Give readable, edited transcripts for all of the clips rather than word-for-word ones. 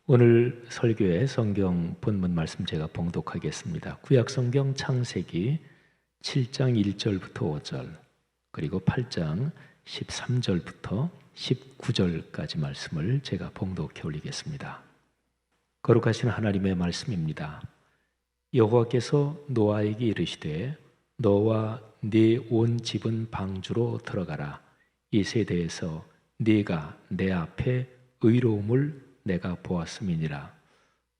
오늘 설교의 성경 본문 말씀 제가 봉독하겠습니다. 구약 성경 창세기 7장 1절부터 5절 그리고 8장 13절부터 19절까지 말씀을 제가 봉독해 올리겠습니다. 거룩하신 하나님의 말씀입니다. 여호와께서 노아에게 이르시되 너와 네 온 집은 방주로 들어가라. 이 세대에서 네가 내 앞에 의로움을 내가 보았음이니라.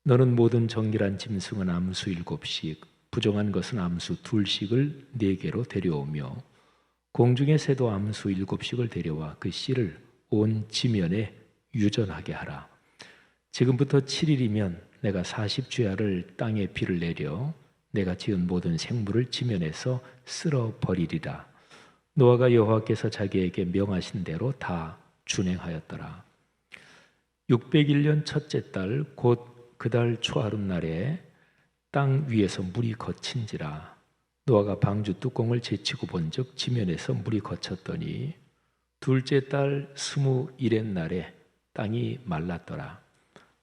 너는 모든 정결한 짐승은 암수 7씩 부정한 것은 암수 2씩을 네게로 데려오며 공중의 새도 암수 7씩을 데려와 그 씨를 온 지면에 유전하게 하라. 지금부터 7일이면 내가 40주야를 땅에 비를 내려 내가 지은 모든 생물을 지면에서 쓸어버리리라. 노아가 여호와께서 자기에게 명하신 대로 다 준행하였더라. 601년 첫째 달 곧 그 달 초하룻날에 땅 위에서 물이 거친지라. 노아가 방주 뚜껑을 제치고 본즉 지면에서 물이 거쳤더니 둘째 달 21의 날에 땅이 말랐더라.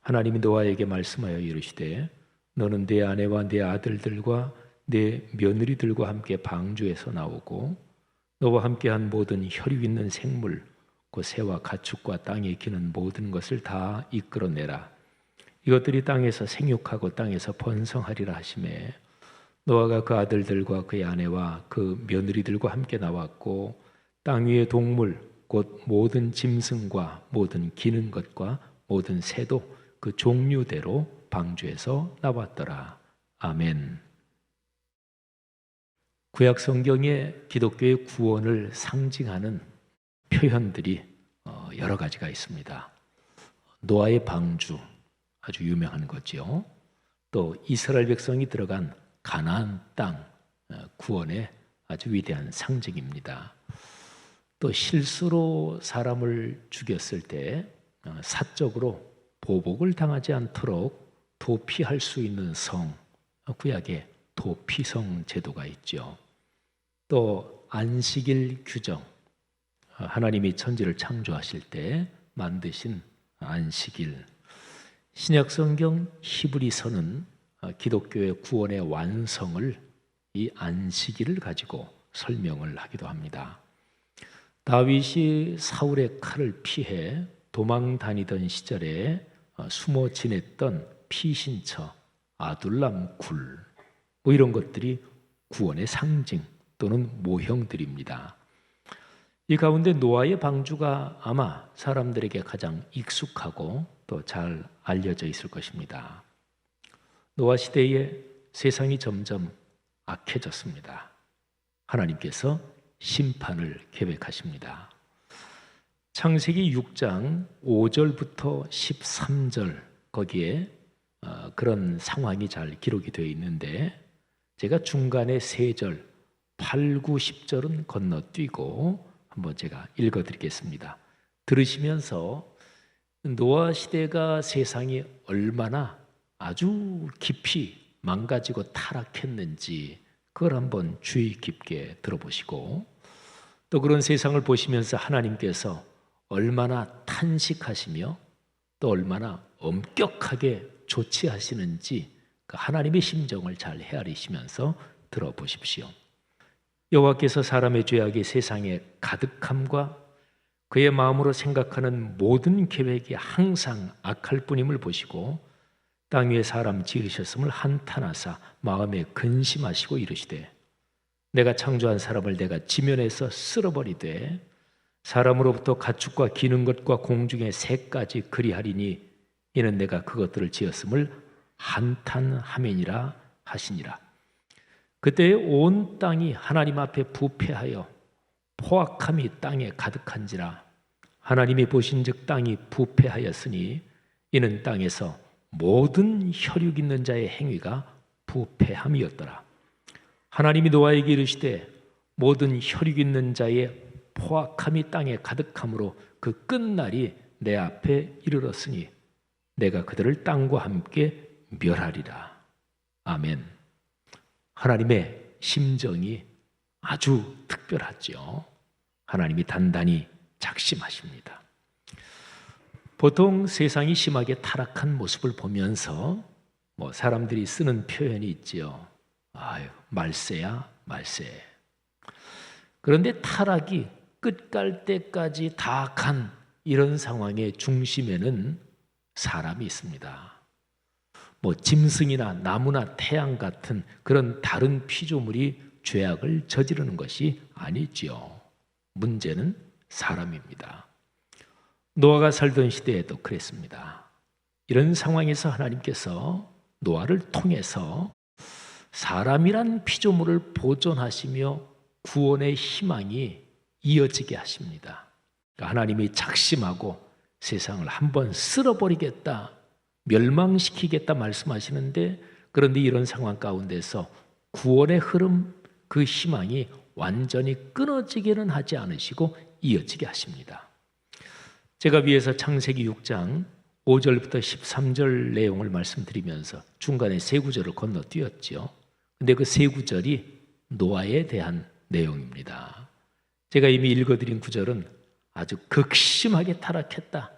하나님이 노아에게 말씀하여 이르시되 너는 네 아내와 네 아들들과 네 며느리들과 함께 방주에서 나오고 너와 함께한 모든 혈육 있는 생물 그 새와 가축과 땅에 기는 모든 것을 다 이끌어내라. 이것들이 땅에서 생육하고 땅에서 번성하리라 하시매 노아가 그 아들들과 그의 아내와 그 며느리들과 함께 나왔고 땅 위의 동물 곧 모든 짐승과 모든 기는 것과 모든 새도 그 종류대로 방주에서 나왔더라. 아멘. 구약 성경에 기독교의 구원을 상징하는 표현들이 여러 가지가 있습니다. 노아의 방주 아주 유명한 거죠. 또 이스라엘 백성이 들어간 가나안 땅 구원의 아주 위대한 상징입니다. 또 실수로 사람을 죽였을 때 사적으로 보복을 당하지 않도록 도피할 수 있는 성, 구약에 도피성 제도가 있죠. 또 안식일 규정, 하나님이 천지를 창조하실 때 만드신 안식일. 신약성경 히브리서는 기독교의 구원의 완성을 이 안식일을 가지고 설명을 하기도 합니다. 다윗이 사울의 칼을 피해 도망 다니던 시절에 숨어 지냈던 피신처, 아둘람 굴, 이런 것들이 구원의 상징 또는 모형들입니다. 이 가운데 노아의 방주가 아마 사람들에게 가장 익숙하고 또 잘 알려져 있을 것입니다. 노아 시대에 세상이 점점 악해졌습니다. 하나님께서 심판을 계획하십니다. 창세기 6장 5절부터 13절 거기에 그런 상황이 잘 기록이 되어 있는데 제가 중간에 3절 8, 9, 10절은 건너뛰고 한번 제가 읽어드리겠습니다. 들으시면서 노아 시대가 세상이 얼마나 아주 깊이 망가지고 타락했는지 그걸 한번 주의 깊게 들어보시고 또 그런 세상을 보시면서 하나님께서 얼마나 탄식하시며 또 얼마나 엄격하게 조치하시는지 그 하나님의 심정을 잘 헤아리시면서 들어보십시오. 여호와께서 사람의 죄악이 세상에 가득함과 그의 마음으로 생각하는 모든 계획이 항상 악할 뿐임을 보시고 땅 위에 사람 지으셨음을 한탄하사 마음에 근심하시고 이르시되 내가 창조한 사람을 내가 지면에서 쓸어버리되 사람으로부터 가축과 기는 것과 공중의 새까지 그리하리니 이는 내가 그것들을 지었음을 한탄하매니라 하시니라. 그때 온 땅이 하나님 앞에 부패하여 포악함이 땅에 가득한지라. 하나님이 보신즉 땅이 부패하였으니 이는 땅에서 모든 혈육 있는 자의 행위가 부패함이었더라. 하나님이 노아에게 이르시되 모든 혈육 있는 자의 포악함이 땅에 가득함으로 그 끝날이 내 앞에 이르렀으니 내가 그들을 땅과 함께 멸하리라. 아멘. 하나님의 심정이 아주 특별하죠. 하나님이 단단히 작심하십니다. 보통 세상이 심하게 타락한 모습을 보면서 사람들이 쓰는 표현이 있지요. 아유, 말세야, 말세. 그런데 타락이 끝갈 때까지 다 간 이런 상황의 중심에는 사람이 있습니다. 짐승이나 나무나 태양 같은 그런 다른 피조물이 죄악을 저지르는 것이 아니지요. 문제는 사람입니다. 노아가 살던 시대에도 그랬습니다. 이런 상황에서 하나님께서 노아를 통해서 사람이란 피조물을 보존하시며 구원의 희망이 이어지게 하십니다. 하나님이 작심하고 세상을 한번 쓸어버리겠다, 멸망시키겠다 말씀하시는데, 그런데 이런 상황 가운데서 구원의 흐름, 그 희망이 완전히 끊어지기는 하지 않으시고 이어지게 하십니다. 제가 위에서 창세기 6장 5절부터 13절 내용을 말씀드리면서 중간에 세 구절을 건너뛰었죠. 근데 그 세 구절이 노아에 대한 내용입니다. 제가 이미 읽어드린 구절은 아주 극심하게 타락했다,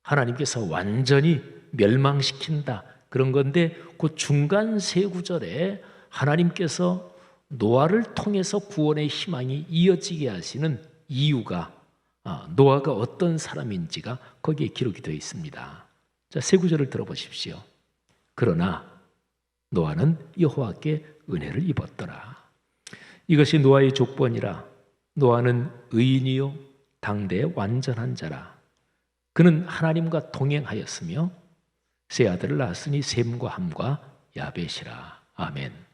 하나님께서 완전히 멸망시킨다, 그런 건데, 그 중간 세 구절에 하나님께서 노아를 통해서 구원의 희망이 이어지게 하시는 이유가, 노아가 어떤 사람인지가 거기에 기록이 되어 있습니다. 자, 세 구절을 들어보십시오. 그러나 노아는 여호와께 은혜를 입었더라. 이것이 노아의 족본이라. 노아는 의인이요 당대의 완전한 자라. 그는 하나님과 동행하였으며 세 아들을 낳았으니 셈과 함과 야벳이라. 아멘.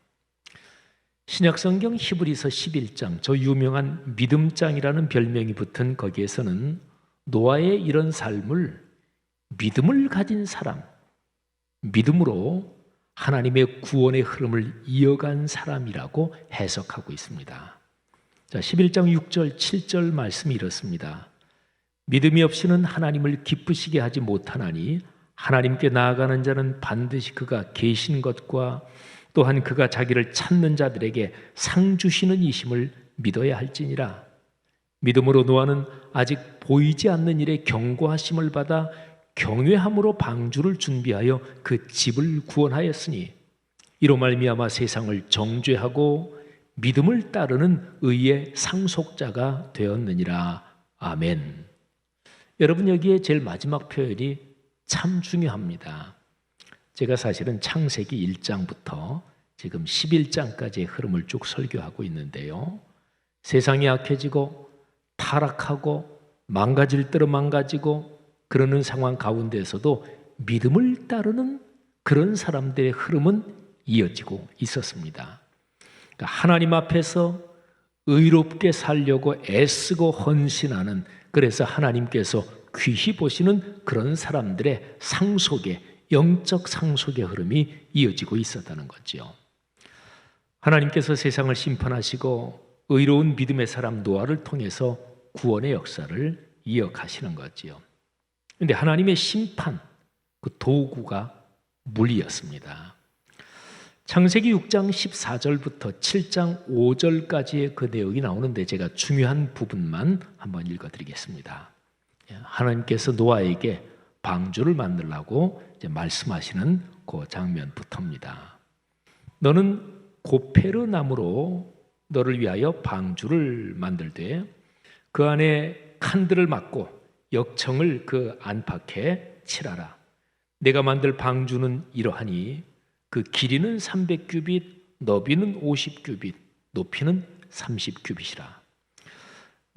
신약성경 히브리서 11장, 저 유명한 믿음장이라는 별명이 붙은 거기에서는 노아의 이런 삶을 믿음을 가진 사람, 믿음으로 하나님의 구원의 흐름을 이어간 사람이라고 해석하고 있습니다. 자, 11장 6절, 7절 말씀이 이렇습니다. 믿음이 없이는 하나님을 기쁘시게 하지 못하나니 하나님께 나아가는 자는 반드시 그가 계신 것과 또한 그가 자기를 찾는 자들에게 상 주시는 이심을 믿어야 할지니라. 믿음으로 노아는 아직 보이지 않는 일에 경고하심을 받아 경외함으로 방주를 준비하여 그 집을 구원하였으니 이로 말미암아 세상을 정죄하고 믿음을 따르는 의의 상속자가 되었느니라. 아멘. 여러분, 여기에 제일 마지막 표현이 참 중요합니다. 제가 사실은 창세기 1장부터 지금 11장까지의 흐름을 쭉 설교하고 있는데요. 세상이 악해지고 타락하고 망가질 대로 망가지고 그러는 상황 가운데서도 믿음을 따르는 그런 사람들의 흐름은 이어지고 있었습니다. 그러니까 하나님 앞에서 의롭게 살려고 애쓰고 헌신하는, 그래서 하나님께서 귀히 보시는 그런 사람들의 상속의, 영적 상속의 흐름이 이어지고 있었다는 거죠. 하나님께서 세상을 심판하시고 의로운 믿음의 사람 노아를 통해서 구원의 역사를 이어가시는 거지요. 그런데 하나님의 심판, 그 도구가 물이었습니다. 창세기 6장 14절부터 7장 5절까지의 그 내용이 나오는데 제가 중요한 부분만 한번 읽어드리겠습니다. 하나님께서 노아에게 방주를 만들라고 이제 말씀하시는 그 장면부터입니다. 너는 고페르 나무로 너를 위하여 방주를 만들되 그 안에 칸들을 막고 역청을 그 안팎에 칠하라. 내가 만들 방주는 이러하니 그 길이는 300규빗, 너비는 50규빗, 높이는 30규빗이라.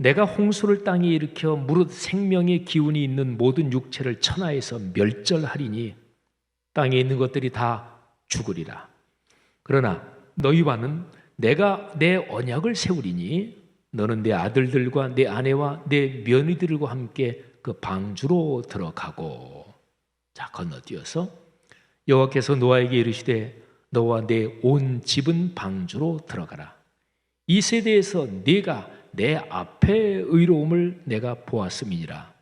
내가 홍수를 땅에 일으켜 무릇 생명의 기운이 있는 모든 육체를 천하에서 멸절하리니 땅에 있는 것들이 다 죽으리라. 그러나 너희와는 내가 내 언약을 세우리니 너는 내 아들들과 내 아내와 내 며느리들과 함께 그 방주로 들어가고. 자, 건너뛰어서 여호와께서 노아에게 이르시되 너와 내 온 집은 방주로 들어가라. 이 세대에서 네가 내 앞에 의로움을 내가 보았음이니라.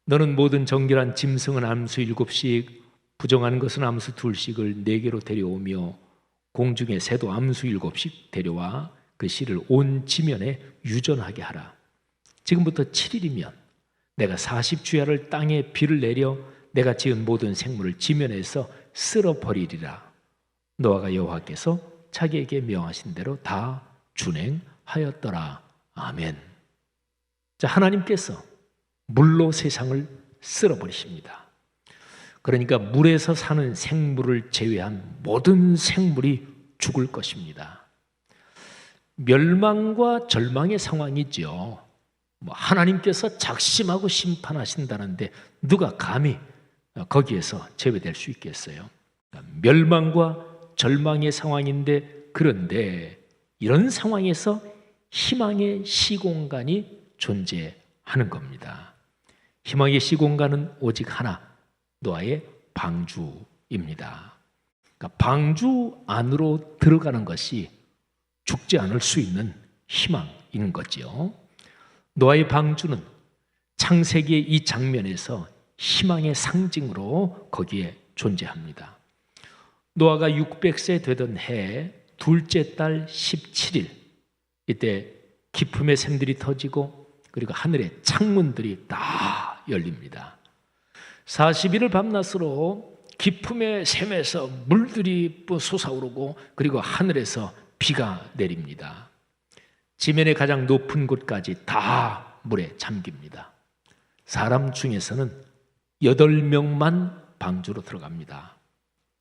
너는 모든 정결한 짐승은 암수 7씩, 부정한 것은 암수 2씩을 네개로 데려오며 공중의 새도 암수 7씩 데려와 그 씨를 온 지면에 유전하게 하라. 지금부터 7일이면 내가 40주야를 땅에 비를 내려 내가 지은 모든 생물을 지면에서 쓸어버리리라. 노아가 여호와께서 자기에게 명하신 대로 다 준행하였더라. 아멘. 자, 하나님께서 물로 세상을 쓸어버리십니다. 그러니까 물에서 사는 생물을 제외한 모든 생물이 죽을 것입니다. 멸망과 절망의 상황이죠. 하나님께서 작심하고 심판하신다는데 누가 감히 거기에서 제외될 수 있겠어요? 멸망과 절망의 상황인데, 그런데 이런 상황에서 희망의 시공간이 존재하는 겁니다. 희망의 시공간은 오직 하나, 노아의 방주입니다. 그러니까 방주 안으로 들어가는 것이 죽지 않을 수 있는 희망인 거죠. 노아의 방주는 창세기의 이 장면에서 희망의 상징으로 거기에 존재합니다. 노아가 600세 되던 해 둘째 달 17일, 이때 기품의 샘들이 터지고 그리고 하늘의 창문들이 다 열립니다. 40일을 밤낮으로 기품의 샘에서 물들이 솟아오르고 그리고 하늘에서 비가 내립니다. 지면의 가장 높은 곳까지 다 물에 잠깁니다. 사람 중에서는 8명만 방주로 들어갑니다.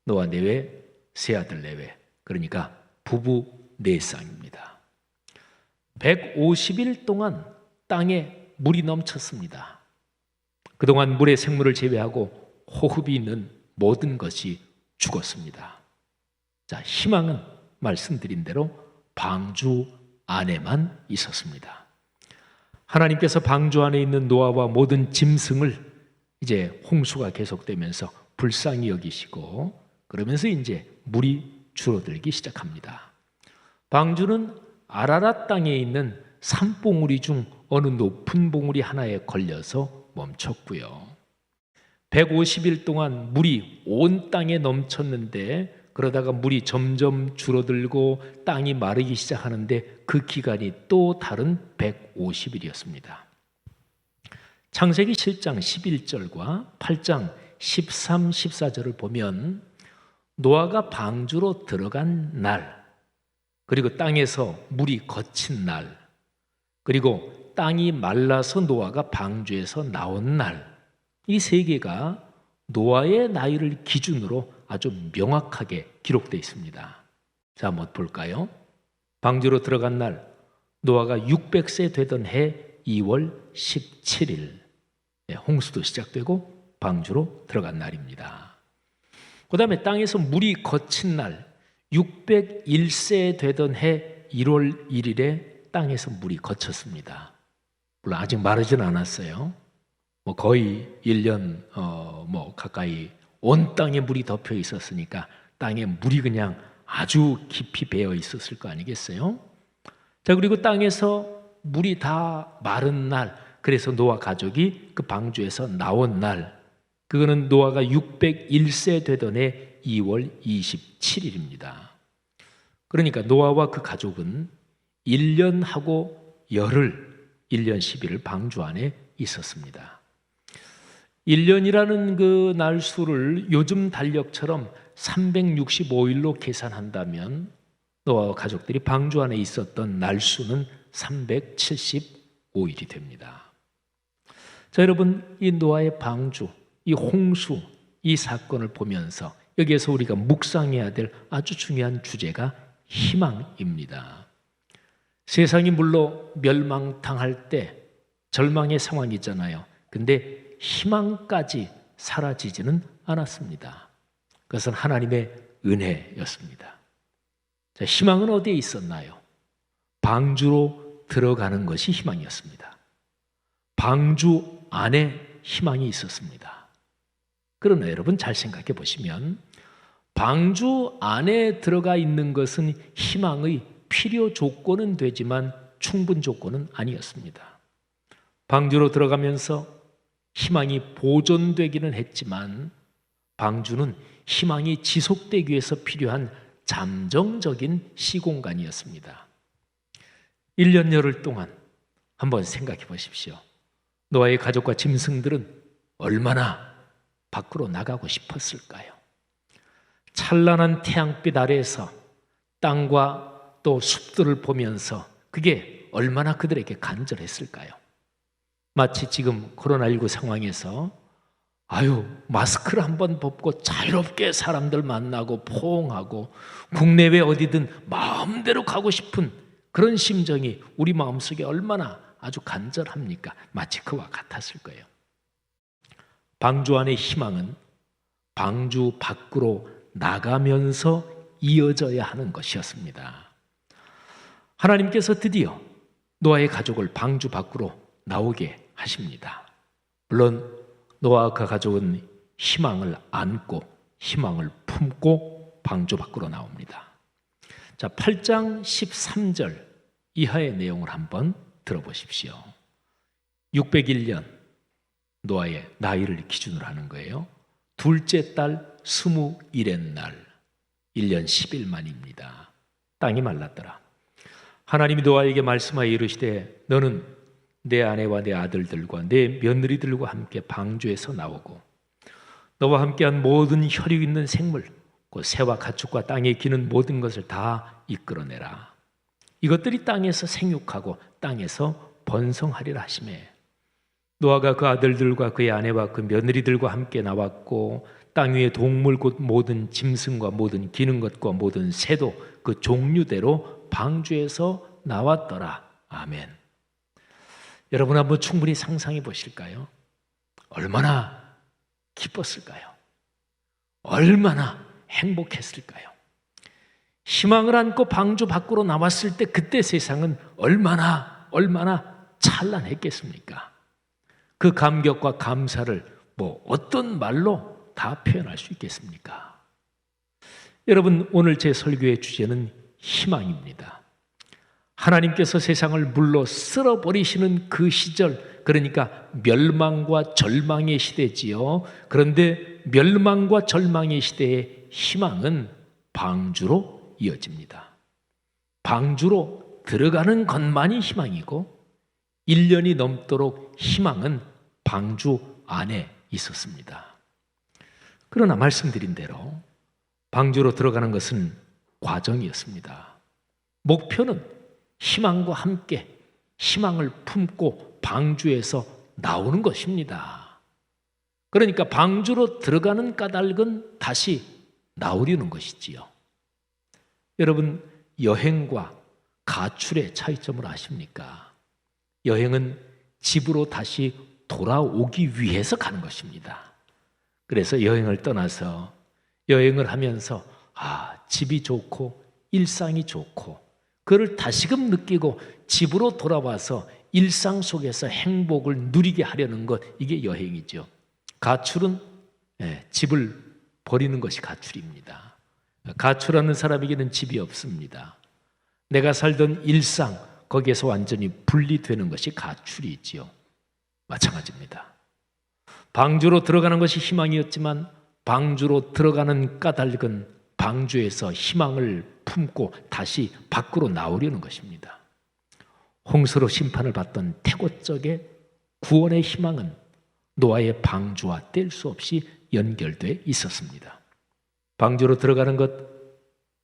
노아 내외, 세 아들 내외, 그러니까 부부 4쌍입니다. 150일 동안 땅에 물이 넘쳤습니다. 그동안 물의 생물을 제외하고 호흡이 있는 모든 것이 죽었습니다. 자, 희망은 말씀드린 대로 방주 안에만 있었습니다. 하나님께서 방주 안에 있는 노아와 모든 짐승을 이제 홍수가 계속되면서 불쌍히 여기시고, 그러면서 이제 물이 줄어들기 시작합니다. 방주는 아라랏 땅에 있는 산봉우리 중 어느 높은 봉우리 하나에 걸려서 멈췄고요. 150일 동안 물이 온 땅에 넘쳤는데, 그러다가 물이 점점 줄어들고 땅이 마르기 시작하는데 그 기간이 또 다른 150일이었습니다. 창세기 7장 11절과 8장 13, 14절을 보면 노아가 방주로 들어간 날, 그리고 땅에서 물이 거친 날, 그리고 땅이 말라서 노아가 방주에서 나온 날, 이 세 개가 노아의 나이를 기준으로 아주 명확하게 기록되어 있습니다. 자, 한번 볼까요? 방주로 들어간 날, 노아가 600세 되던 해 2월 17일, 홍수도 시작되고 방주로 들어간 날입니다. 그 다음에 땅에서 물이 거친 날, 601세 되던 해 1월 1일에 땅에서 물이 거쳤습니다. 물론 아직 마르진 않았어요. 거의 1년 가까이 온 땅에 물이 덮여 있었으니까 땅에 물이 그냥 아주 깊이 배어 있었을 거 아니겠어요? 자, 그리고 땅에서 물이 다 마른 날, 그래서 노아 가족이 그 방주에서 나온 날, 그거는 노아가 601세 되던 해 2월 27일입니다. 그러니까 노아와 그 가족은 1년하고 열흘, 1년 10일을 방주 안에 있었습니다. 1년이라는 그 날수를 요즘 달력처럼 365일로 계산한다면 노아와 가족들이 방주 안에 있었던 날수는 375일이 됩니다. 자, 여러분, 이 노아의 방주, 이 홍수, 이 사건을 보면서 여기에서 우리가 묵상해야 될 아주 중요한 주제가 희망입니다. 세상이 물론 멸망당할 때 절망의 상황이잖아요. 근데 희망까지 사라지지는 않았습니다. 그것은 하나님의 은혜였습니다. 자, 희망은 어디에 있었나요? 방주로 들어가는 것이 희망이었습니다. 방주 안에 희망이 있었습니다. 그러나 여러분 잘 생각해 보시면 방주 안에 들어가 있는 것은 희망의 필요 조건은 되지만 충분 조건은 아니었습니다. 방주로 들어가면서 희망이 보존되기는 했지만 방주는 희망이 지속되기 위해서 필요한 잠정적인 시공간이었습니다. 1년 열흘 동안 한번 생각해 보십시오. 노아의 가족과 짐승들은 얼마나 밖으로 나가고 싶었을까요? 찬란한 태양빛 아래에서 땅과 또 숲들을 보면서 그게 얼마나 그들에게 간절했을까요? 마치 지금 코로나19 상황에서 마스크를 한번 벗고 자유롭게 사람들 만나고 포옹하고 국내외 어디든 마음대로 가고 싶은 그런 심정이 우리 마음속에 얼마나 아주 간절합니까? 마치 그와 같았을 거예요. 방주 안의 희망은 방주 밖으로 나가면서 이어져야 하는 것이었습니다. 하나님께서 드디어 노아의 가족을 방주 밖으로 나오게 하십니다. 물론 노아와 그 가족은 희망을 안고 희망을 품고 방주 밖으로 나옵니다. 자, 8장 13절 이하의 내용을 한번 들어보십시오. 601년 노아의 나이를 기준으로 하는 거예요. 둘째 달 21의 날 1년 10일 만입니다. 땅이 말랐더라. 하나님이 노아에게 말씀하여 이르시되 너는 내 아내와 내 아들들과 내 며느리들과 함께 방주에서 나오고 너와 함께한 모든 혈육 있는 생물 곧 새와 가축과 땅에 기는 모든 것을 다 이끌어내라. 이것들이 땅에서 생육하고 땅에서 번성하리라 하시매 노아가 그 아들들과 그의 아내와 그 며느리들과 함께 나왔고 땅 위의 동물 곧 모든 짐승과 모든 기는 것과 모든 새도 그 종류대로 방주에서 나왔더라. 아멘. 여러분 한번 충분히 상상해 보실까요? 얼마나 기뻤을까요? 얼마나 행복했을까요? 희망을 안고 방주 밖으로 나왔을 때 그때 세상은 얼마나 찬란했겠습니까? 그 감격과 감사를 어떤 말로 다 표현할 수 있겠습니까? 여러분, 오늘 제 설교의 주제는 희망입니다. 하나님께서 세상을 물로 쓸어버리시는 그 시절, 그러니까 멸망과 절망의 시대지요. 그런데 멸망과 절망의 시대의 희망은 방주로 이어집니다. 방주로 들어가는 것만이 희망이고 1년이 넘도록 희망은 방주 안에 있었습니다. 그러나 말씀드린 대로 방주로 들어가는 것은 과정이었습니다. 목표는 희망과 함께 희망을 품고 방주에서 나오는 것입니다. 그러니까 방주로 들어가는 까닭은 다시 나오려는 것이지요. 여러분, 여행과 가출의 차이점을 아십니까? 여행은 집으로 다시 돌아오기 위해서 가는 것입니다. 그래서 여행을 떠나서 여행을 하면서 집이 좋고 일상이 좋고 그걸 다시금 느끼고 집으로 돌아와서 일상 속에서 행복을 누리게 하려는 것, 이게 여행이죠. 가출은 집을 버리는 것이 가출입니다. 가출하는 사람에게는 집이 없습니다. 내가 살던 일상, 거기에서 완전히 분리되는 것이 가출이지요. 마찬가지입니다. 방주로 들어가는 것이 희망이었지만 방주로 들어가는 까닭은 방주에서 희망을 품고 다시 밖으로 나오려는 것입니다. 홍수로 심판을 받던 태고적의 구원의 희망은 노아의 방주와 뗄 수 없이 연결돼 있었습니다. 방주로 들어가는 것,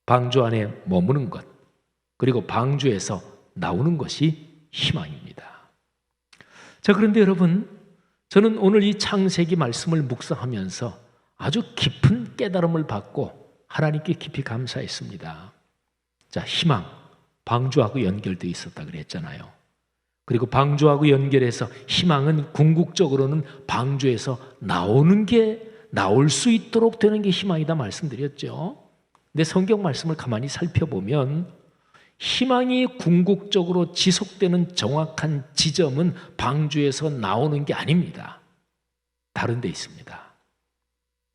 방주 안에 머무는 것, 그리고 방주에서 나오는 것이 희망입니다. 자, 그런데 여러분, 저는 오늘 이 창세기 말씀을 묵상하면서 아주 깊은 깨달음을 받고 하나님께 깊이 감사했습니다. 자, 희망, 방주하고 연결되어 있었다 그랬잖아요. 그리고 방주하고 연결해서 희망은 궁극적으로는 방주에서 나올 수 있도록 되는 게 희망이다 말씀드렸죠. 근데 성경 말씀을 가만히 살펴보면 희망이 궁극적으로 지속되는 정확한 지점은 방주에서 나오는 게 아닙니다. 다른 데 있습니다.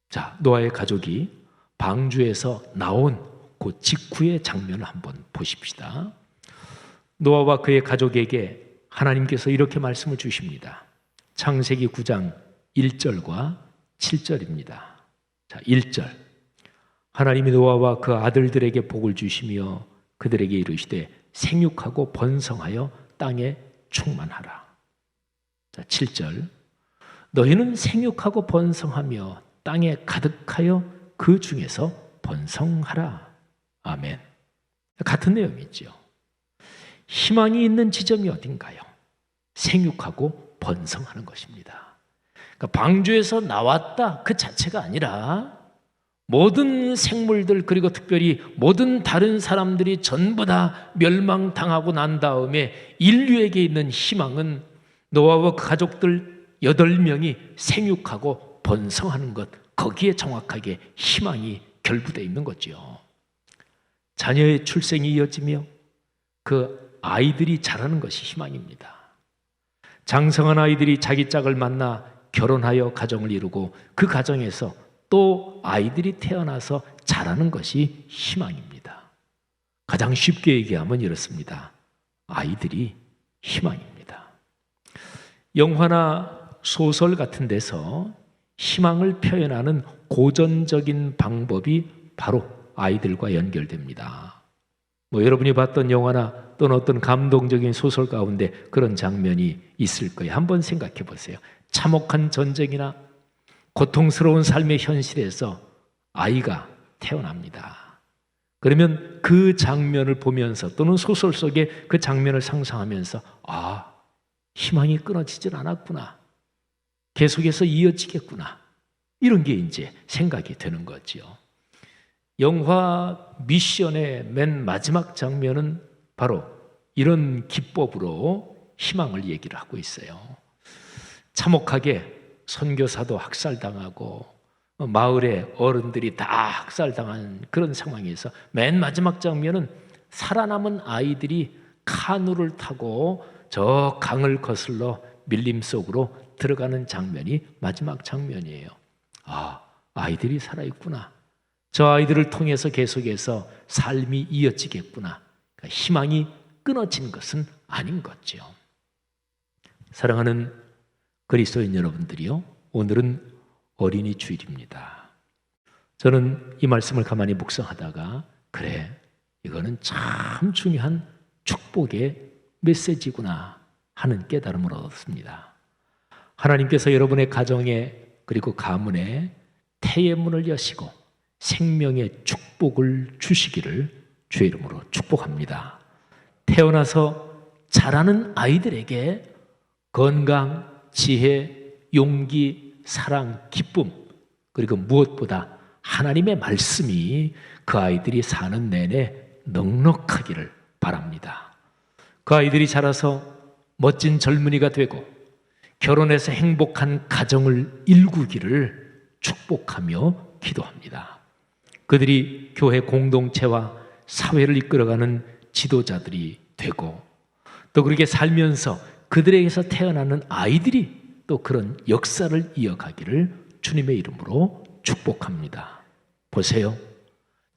자, 노아의 가족이 방주에서 나온 그 직후의 장면을 한번 보십시다. 노아와 그의 가족에게 하나님께서 이렇게 말씀을 주십니다. 창세기 9장 1절과 7절입니다. 자, 1절. 하나님이 노아와 그 아들들에게 복을 주시며 그들에게 이르시되 생육하고 번성하여 땅에 충만하라. 자, 자, 7절. 너희는 생육하고 번성하며 땅에 가득하여 그 중에서 번성하라. 아멘. 같은 내용이죠. 희망이 있는 지점이 어딘가요? 생육하고 번성하는 것입니다. 그러니까 방주에서 나왔다 그 자체가 아니라 모든 생물들 그리고 특별히 모든 다른 사람들이 전부 다 멸망당하고 난 다음에 인류에게 있는 희망은 노아와 그 가족들 8명이 생육하고 번성하는 것, 거기에 정확하게 희망이 결부되어 있는 거죠. 자녀의 출생이 이어지며 그 아이들이 자라는 것이 희망입니다. 장성한 아이들이 자기 짝을 만나 결혼하여 가정을 이루고 그 가정에서 또 아이들이 태어나서 자라는 것이 희망입니다. 가장 쉽게 얘기하면 이렇습니다. 아이들이 희망입니다. 영화나 소설 같은 데서 희망을 표현하는 고전적인 방법이 바로 아이들과 연결됩니다. 여러분이 봤던 영화나 또는 어떤 감동적인 소설 가운데 그런 장면이 있을 거예요. 한번 생각해 보세요. 참혹한 전쟁이나 고통스러운 삶의 현실에서 아이가 태어납니다. 그러면 그 장면을 보면서 또는 소설 속의 그 장면을 상상하면서 희망이 끊어지질 않았구나. 계속해서 이어지겠구나. 이런 게 이제 생각이 되는 거죠. 영화 미션의 맨 마지막 장면은 바로 이런 기법으로 희망을 얘기를 하고 있어요. 참혹하게 선교사도 학살당하고 마을의 어른들이 다 학살당한 그런 상황에서 맨 마지막 장면은 살아남은 아이들이 카누를 타고 저 강을 거슬러 밀림 속으로 들어가는 장면이 마지막 장면이에요. 아이들이 살아있구나. 저 아이들을 통해서 계속해서 삶이 이어지겠구나. 그러니까 희망이 끊어진 것은 아닌 거죠. 사랑하는 그리스도인 여러분들이요, 오늘은 어린이 주일입니다. 저는 이 말씀을 가만히 묵상하다가 그래, 이거는 참 중요한 축복의 메시지구나 하는 깨달음을 얻었습니다. 하나님께서 여러분의 가정에 그리고 가문에 태의 문을 여시고 생명의 축복을 주시기를 주의 이름으로 축복합니다. 태어나서 자라는 아이들에게 건강, 지혜, 용기, 사랑, 기쁨, 그리고 무엇보다 하나님의 말씀이 그 아이들이 사는 내내 넉넉하기를 바랍니다. 그 아이들이 자라서 멋진 젊은이가 되고 결혼해서 행복한 가정을 일구기를 축복하며 기도합니다. 그들이 교회 공동체와 사회를 이끌어가는 지도자들이 되고 또 그렇게 살면서 그들에게서 태어나는 아이들이 또 그런 역사를 이어가기를 주님의 이름으로 축복합니다. 보세요.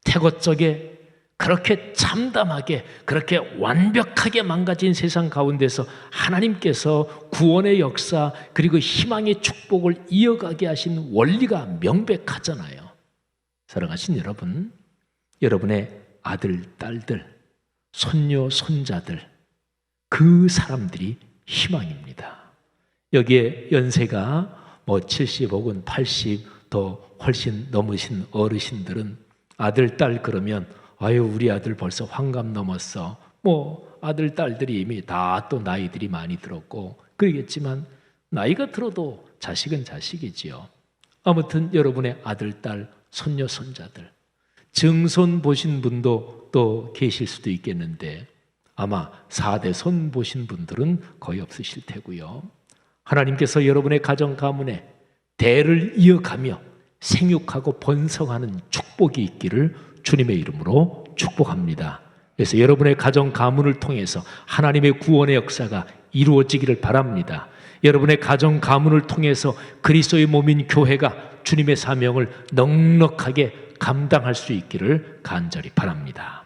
태고적에 그렇게 참담하게 그렇게 완벽하게 망가진 세상 가운데서 하나님께서 구원의 역사 그리고 희망의 축복을 이어가게 하신 원리가 명백하잖아요. 사랑하신 여러분, 여러분의 아들, 딸들, 손녀, 손자들, 그 사람들이 희망입니다. 여기에 연세가 70 혹은 80 더 훨씬 넘으신 어르신들은 아들, 딸 그러면 우리 아들 벌써 환갑 넘었어. 아들, 딸들이 이미 다 또 나이들이 많이 들었고 그러겠지만 나이가 들어도 자식은 자식이지요. 아무튼 여러분의 아들, 딸, 손녀, 손자들 증손 보신 분도 또 계실 수도 있겠는데 아마 4대 손 보신 분들은 거의 없으실 테고요. 하나님께서 여러분의 가정 가문에 대를 이어가며 생육하고 번성하는 축복이 있기를 주님의 이름으로 축복합니다. 그래서 여러분의 가정 가문을 통해서 하나님의 구원의 역사가 이루어지기를 바랍니다. 여러분의 가정 가문을 통해서 그리스도의 몸인 교회가 주님의 사명을 넉넉하게 감당할 수 있기를 간절히 바랍니다.